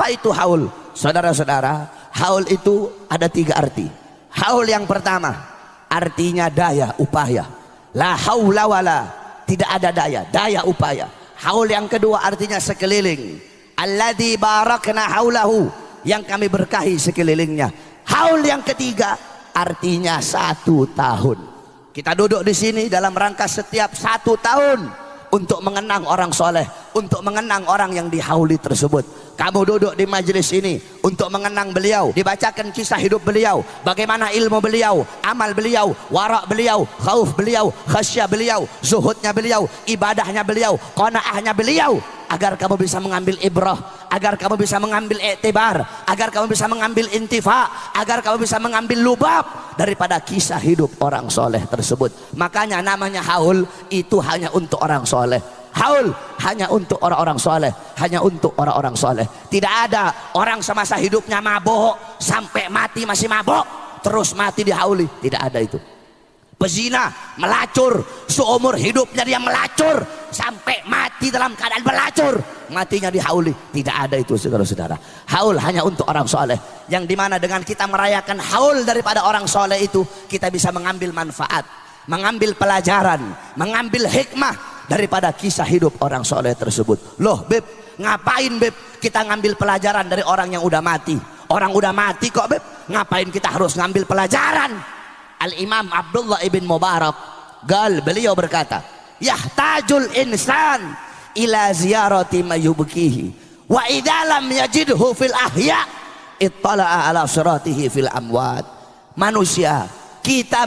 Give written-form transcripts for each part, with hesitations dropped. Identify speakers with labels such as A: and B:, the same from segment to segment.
A: Apa itu haul? Saudara-saudara, haul itu ada 3 arti. Haul yang pertama artinya daya upaya. La haula wala, tidak ada daya, daya upaya. Haul yang kedua artinya sekeliling. Alladzi barakna haulahu, yang kami berkahi sekelilingnya. Haul yang ketiga artinya 1 tahun. Kita duduk di sini dalam rangka setiap 1 tahun untuk mengenang orang soleh, untuk mengenang orang yang dihauli tersebut. Kamu duduk di majelis ini untuk mengenang beliau, dibacakan kisah hidup beliau, bagaimana ilmu beliau, amal beliau, warak beliau, khauf beliau, khasyah beliau, zuhudnya beliau, ibadahnya beliau, qanaahnya beliau, agar kamu bisa mengambil ibrah, agar kamu bisa mengambil iktibar, agar kamu bisa mengambil intifa, agar kamu bisa mengambil lubab daripada kisah hidup orang soleh tersebut. Makanya namanya haul itu hanya untuk orang soleh. Haul hanya untuk orang-orang soleh, hanya untuk orang-orang soleh. Tidak ada orang semasa hidupnya mabok sampai mati masih mabok terus mati dihauli, tidak ada itu. Pezina, melacur, seumur hidupnya dia melacur sampai mati dalam keadaan melacur, matinya dihauli, tidak ada itu saudara-saudara. Haul hanya untuk orang soleh, yang dimana dengan kita merayakan haul daripada orang soleh itu, kita bisa mengambil manfaat, mengambil pelajaran, mengambil hikmah daripada kisah hidup orang soleh tersebut. Loh Beb, ngapain Beb kita ngambil pelajaran dari orang yang udah mati? Orang udah mati kok Beb, ngapain kita harus ngambil pelajaran? Al-Imam Abdullah ibn Mubarak beliau berkata, yahtajul insan ila ziyarati mayubkihi wa idza lam yajidhu fil ahya ittala'a ala siratihi fil amwat. Manusia, kita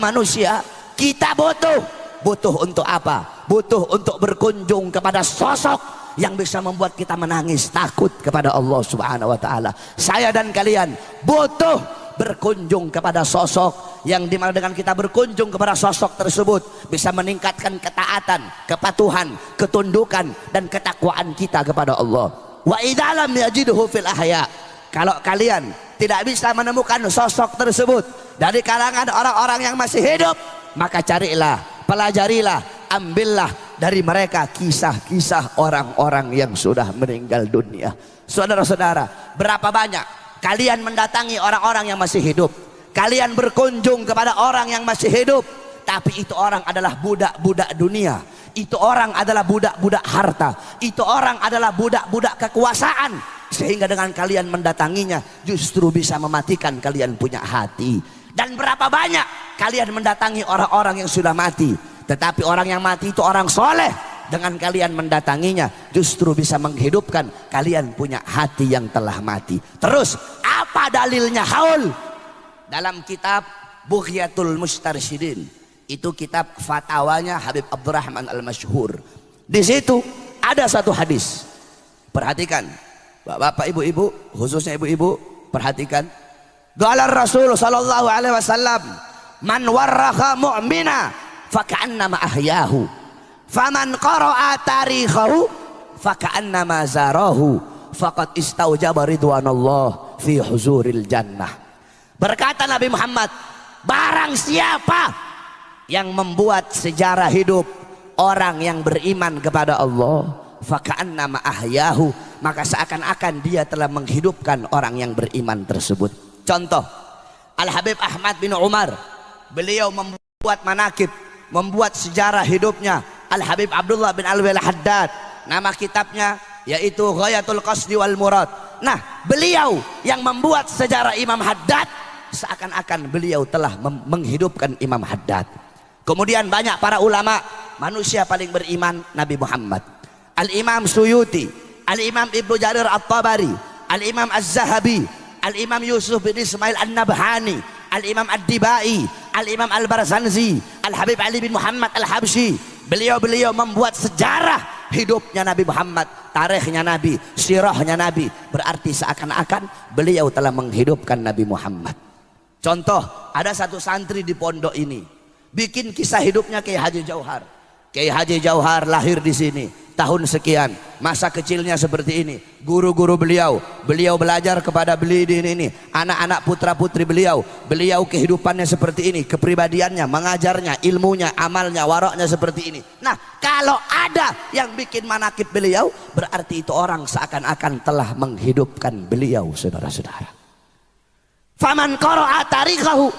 A: butuh untuk apa? Butuh untuk berkunjung kepada sosok yang bisa membuat kita menangis takut kepada Allah Subhanahu wa taala. Saya dan kalian butuh berkunjung kepada sosok yang dimana dengan kita berkunjung kepada sosok tersebut bisa meningkatkan ketaatan, kepatuhan, ketundukan dan ketakwaan kita kepada Allah. Wa idza lam yajidhu fil ahya, kalau kalian tidak bisa menemukan sosok tersebut dari kalangan orang-orang yang masih hidup, maka carilah, pelajarilah, ambillah dari mereka kisah-kisah orang-orang yang sudah meninggal dunia. Saudara-saudara, berapa banyak kalian mendatangi orang-orang yang masih hidup, kalian berkunjung kepada orang yang masih hidup, tapi itu orang adalah budak-budak dunia, itu orang adalah budak-budak harta, itu orang adalah budak-budak kekuasaan, sehingga dengan kalian mendatanginya justru bisa mematikan kalian punya hati. Dan berapa banyak kalian mendatangi orang-orang yang sudah mati, tetapi orang yang mati itu orang soleh, dengan kalian mendatanginya justru bisa menghidupkan kalian punya hati yang telah mati. Terus apa dalilnya haul? Dalam kitab Bughyatul Mustarsyidin, itu kitab fatwanya Habib Abdurrahman Al-Masyhur. Di situ ada satu hadis. Perhatikan, bapak-bapak, ibu-ibu, khususnya ibu-ibu, perhatikan. Qala Rasul sallallahu alaihi wasallam, man warraha mu'mina faka'annama ahyahu, faman qara'a tarikhahu faka'annama zarahu, faqad istaujaba ridwanallah fi huzuril jannah. Berkata Nabi Muhammad, barang siapa yang membuat sejarah hidup orang yang beriman kepada Allah, faka'annama ahyahu, maka seakan-akan dia telah menghidupkan orang yang beriman tersebut. Contoh, Al-Habib Ahmad bin Umar, beliau membuat manakib, membuat sejarah hidupnya. Al-Habib Abdullah bin Alwi Al-Haddad, nama kitabnya yaitu Ghayatul Qasdi wal Murad. Nah, beliau yang membuat sejarah Imam Haddad, seakan-akan beliau telah menghidupkan Imam Haddad. Kemudian banyak para ulama, manusia paling beriman Nabi Muhammad. Al-Imam Suyuti, Al-Imam Ibnu Jarir At-Tabari, Al-Imam Az-Zahabi, Al-Imam Yusuf bin Ismail An-Nabhani, Al-Imam Ad-Dibai, Al-Imam Al-Barzanzi, Al-Habib Ali bin Muhammad Al-Habsyi. Beliau-beliau membuat sejarah hidupnya Nabi Muhammad, tarikhnya Nabi, sirahnya Nabi. Berarti seakan-akan beliau telah menghidupkan Nabi Muhammad. Contoh, ada satu santri di pondok ini bikin kisah hidupnya Kiai Haji Jauhar. Kiai Haji Jauhar lahir di sini tahun sekian, masa kecilnya seperti ini, guru-guru beliau belajar kepada beliau ini, anak-anak putra putri beliau kehidupannya seperti ini, kepribadiannya, mengajarnya, ilmunya, amalnya, waraknya seperti ini. Nah, kalau ada yang bikin manakib beliau, berarti itu orang seakan-akan telah menghidupkan beliau, saudara-saudara. Faman qara'a tarikhahu,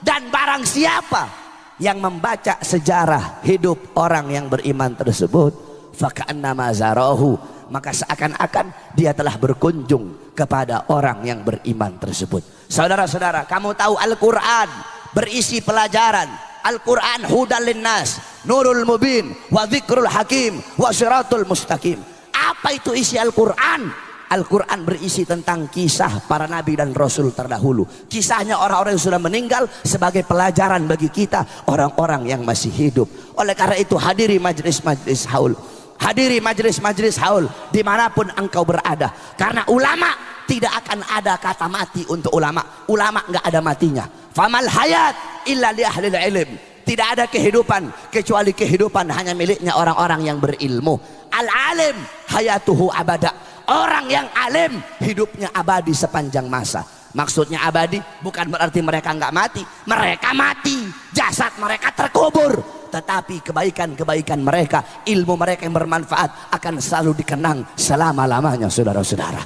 A: dan barang siapa yang membaca sejarah hidup orang yang beriman tersebut, faka'annama zarahu, maka seakan-akan dia telah berkunjung kepada orang yang beriman tersebut. Saudara-saudara, kamu tahu Al-Quran berisi pelajaran. Al-Quran hudal linnas, nurul mubin, wa dzikrul hakim, wa siratul mustaqim. Apa itu isi Al-Quran? Al-Quran berisi tentang kisah para nabi dan rasul terdahulu, kisahnya orang-orang yang sudah meninggal sebagai pelajaran bagi kita orang-orang yang masih hidup. Oleh karena itu, hadiri majlis-majlis haul, hadiri majlis-majlis haul dimanapun engkau berada, karena ulama tidak akan ada kata mati untuk ulama nggak ada matinya. Famal hayat illa li ahlil ilm, tidak ada kehidupan kecuali kehidupan hanya miliknya orang-orang yang berilmu. Al-alim hayatuhu abada, orang yang alim hidupnya abadi sepanjang masa. Maksudnya abadi bukan berarti mereka nggak mati, mereka mati, jasad mereka terkubur, tetapi kebaikan-kebaikan mereka, ilmu mereka yang bermanfaat akan selalu dikenang selama-lamanya. Saudara-saudara,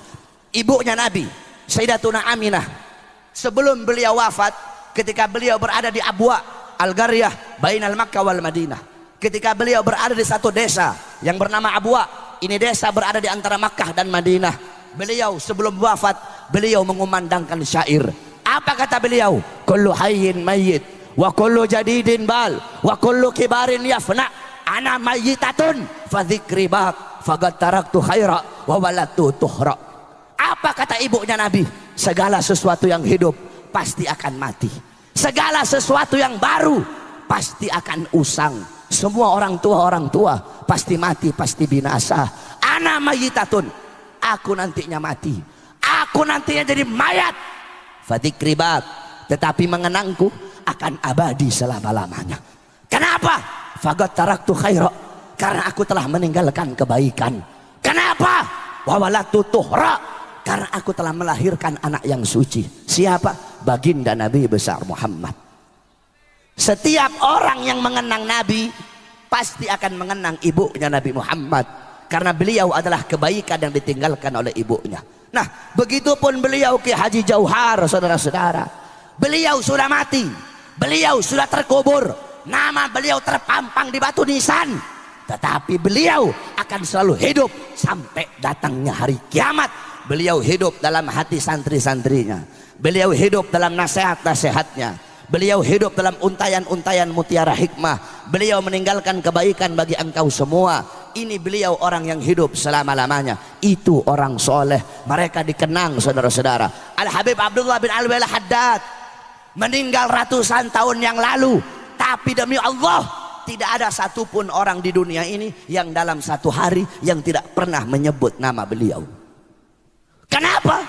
A: ibunya Nabi Sayyidatuna Aminah, sebelum beliau wafat, ketika beliau berada di Abwa Al-Garyah bainal Makkah wal Madinah, ketika beliau berada di satu desa yang bernama Abwa, ini desa berada di antara Makkah dan Madinah, beliau sebelum wafat beliau mengumandangkan syair. Apa kata beliau? Kullu hayyin mayyit wa kullu jadidin bal wa kullu kibarin yafna, ana mayyitatun fa dzikri baq faqad taraktu khaira wa walatu tuhra. Apa kata ibunya Nabi? Segala sesuatu yang hidup pasti akan mati, segala sesuatu yang baru pasti akan usang. Semua orang tua pasti mati, pasti binasa. Ana mayyitatun, aku nantinya mati, aku nantinya jadi mayat. Fadzikri baq, tetapi mengenangku akan abadi selama-lamanya. Kenapa? Faqad taraktu khaira, karena aku telah meninggalkan kebaikan. Kenapa? Wa walatu tuhra, karena aku telah melahirkan anak yang suci. Siapa? Baginda Nabi besar Muhammad. Setiap orang yang mengenang Nabi pasti akan mengenang ibunya Nabi Muhammad, karena beliau adalah kebaikan yang ditinggalkan oleh ibunya. Nah, begitupun beliau Ki Haji Jauhar, saudara-saudara. Beliau sudah mati, beliau sudah terkubur, nama beliau terpampang di batu nisan, tetapi beliau akan selalu hidup sampai datangnya hari kiamat. Beliau hidup dalam hati santri-santrinya, beliau hidup dalam nasihat-nasihatnya, beliau hidup dalam untayan-untayan mutiara hikmah. Beliau meninggalkan kebaikan bagi engkau semua. Ini beliau orang yang hidup selama-lamanya. Itu orang soleh, mereka dikenang, saudara-saudara. Al-Habib Abdullah bin Alwi Al-Haddad meninggal ratusan tahun yang lalu, tapi demi Allah tidak ada satupun orang di dunia ini yang dalam satu hari yang tidak pernah menyebut nama beliau. Kenapa?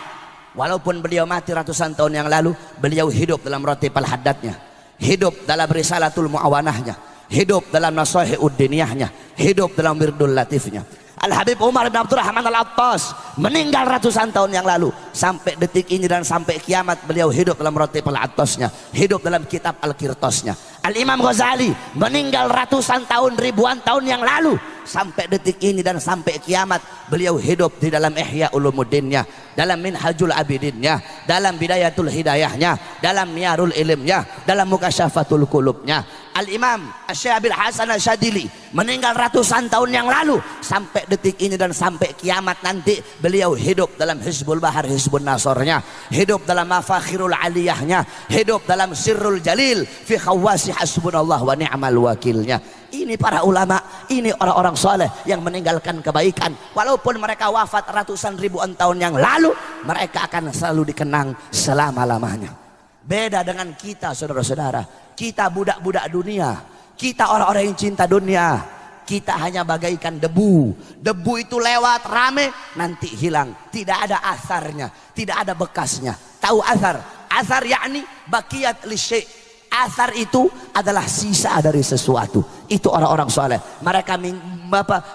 A: Walaupun beliau mati ratusan tahun yang lalu, beliau hidup dalam Ratib Al-Haddadnya, hidup dalam Risalatul Mu'awanahnya, hidup dalam Nasaihuddiniyahnya, hidup dalam Wirdul Latifnya. Al-Habib Umar bin Abdurrahman Al-Attas meninggal ratusan tahun yang lalu, sampai detik ini dan sampai kiamat beliau hidup dalam Ratib Al-Attasnya, hidup dalam kitab Al-Qirtasnya. Al-Imam Ghazali meninggal ratusan tahun, ribuan tahun yang lalu, sampai detik ini dan sampai kiamat beliau hidup di dalam Ihya Ulumuddinnya, dalam Minhajul Abidinnya, dalam Bidayatul Hidayahnya, dalam Miyarul Ilmnya, dalam Mukasyafatul Qulubnya. Al-Imam Asy-Syaikh Abil Hasan Asy-Syadzili meninggal ratusan tahun yang lalu, sampai detik ini dan sampai kiamat nanti beliau hidup dalam Hizbul Bahar Hizbun Nasornya, hidup dalam Mafakhirul Aliyahnya, hidup dalam Sirrul Jalil fi Khawasi Hasbunallah wa ni'mal wakilnya. Ini para ulama, ini orang-orang soleh yang meninggalkan kebaikan. Walaupun mereka wafat ratusan ribuan tahun yang lalu, mereka akan selalu dikenang selama-lamanya. Beda dengan kita, saudara-saudara. Kita budak-budak dunia, kita orang-orang yang cinta dunia. Kita hanya bagaikan debu. Debu itu lewat rame, nanti hilang, tidak ada asarnya, tidak ada bekasnya. Tahu asar? Asar yakni bakiyat lisyai', Athar itu adalah sisa dari sesuatu. Itu orang-orang soleh. Mereka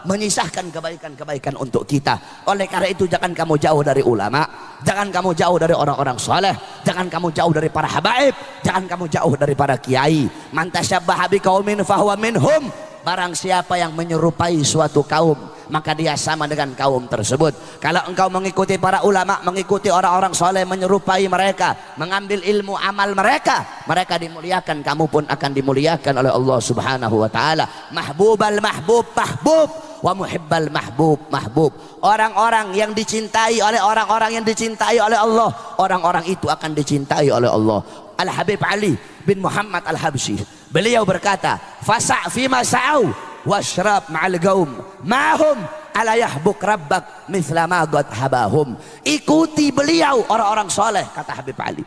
A: menyisahkan kebaikan-kebaikan untuk kita. Oleh karena itu jangan kamu jauh dari ulama, jangan kamu jauh dari orang-orang soleh, jangan kamu jauh dari para habaib, jangan kamu jauh dari para kiai. Man tasyabbaha biqaumin fahuwa minhum. Barang siapa yang menyerupai suatu kaum, maka dia sama dengan kaum tersebut. Kalau engkau mengikuti para ulama, mengikuti orang-orang soleh, menyerupai mereka, mengambil ilmu amal mereka, mereka dimuliakan, kamu pun akan dimuliakan oleh Allah Subhanahu wa taala. Mahbubal mahbub mahbub wa muhibbal mahbub mahbub. Orang-orang yang dicintai oleh orang-orang yang dicintai oleh Allah, orang-orang itu akan dicintai oleh Allah. Al-Habib Ali bin Muhammad Al-Habsyi, beliau berkata, fasa' fima sa'au washrab ma'al gaum ma'hum ala yahbuk rabbak mithla ma qad habahum. Ikuti beliau orang-orang soleh, kata Habib Ali,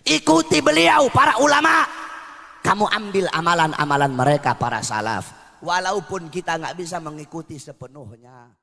A: ikuti beliau para ulama, kamu ambil amalan-amalan mereka para salaf, walaupun kita nggak bisa mengikuti sepenuhnya.